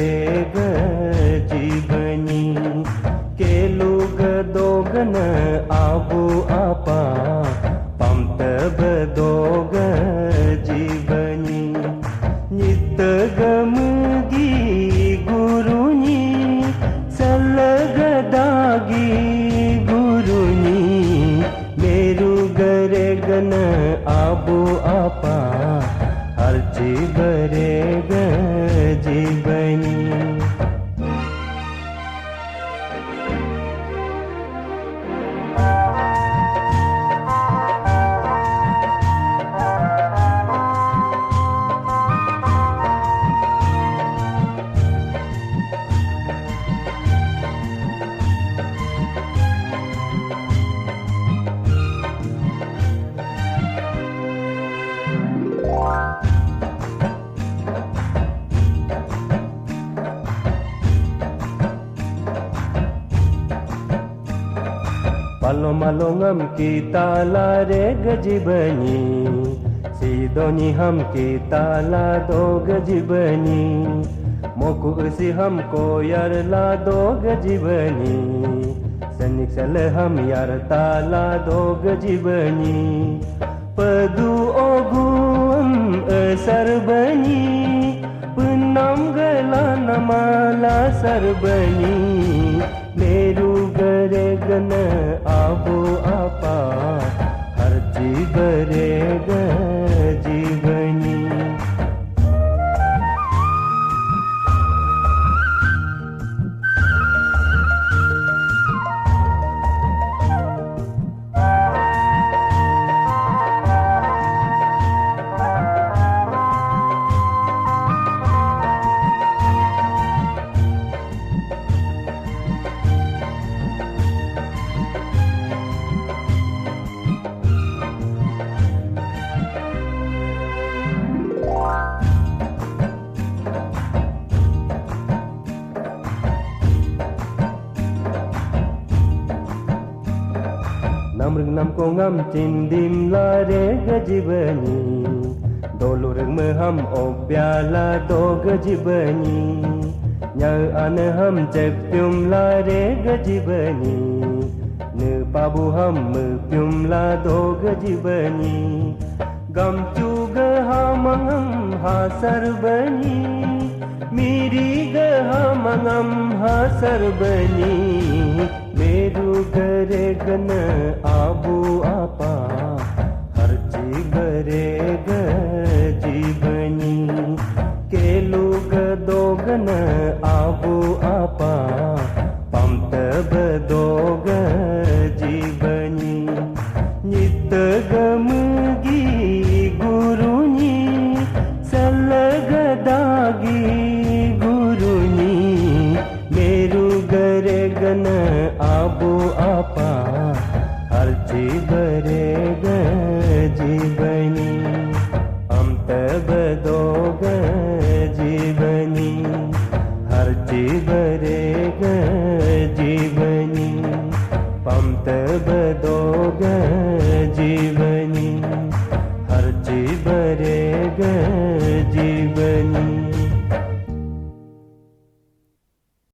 बरे ग जीवनी केलू गदोगन आबू आपा पमत बदोग जीवनी नित गमगी गुरुनी सलगदागी गुरुनी मेरू गरे गन आबू आपा हरची बरे ग जीवनी Malo malongam kita lare gajibani Sidoni ham kita la do gajibani Moku usi ham ko yar la do gajibani Sanik sale ham yar ta la do gajibani Padu ogum sarbani Punam gala namala sarbani Meru गरे gun Abu आपा हरची बरे ग जीवनी Namrung nam ko ngam cindim lare gajibani Dolurung meham obyala do gajibani Nya ane ham cepyum lare gajibani Ne pabu ham mepyum la do gajibani Gam juga hamangam hasar bani Miri ga hamangam hasar bani Meru गरे gun Abu आपा हरची बरे ग जीवनी केलू गदोगन आबू आपा पमत बदोग जीवनी नित गमगी गुरुनी सलगदागी गुरुनी मेरू गरे gun Abu आपा हरची बरे ग जीवनी अमत बदोग जीवनी हरची बरे ग जीवनी पमत बदोग जीवनी हरची बरे ग जीवनी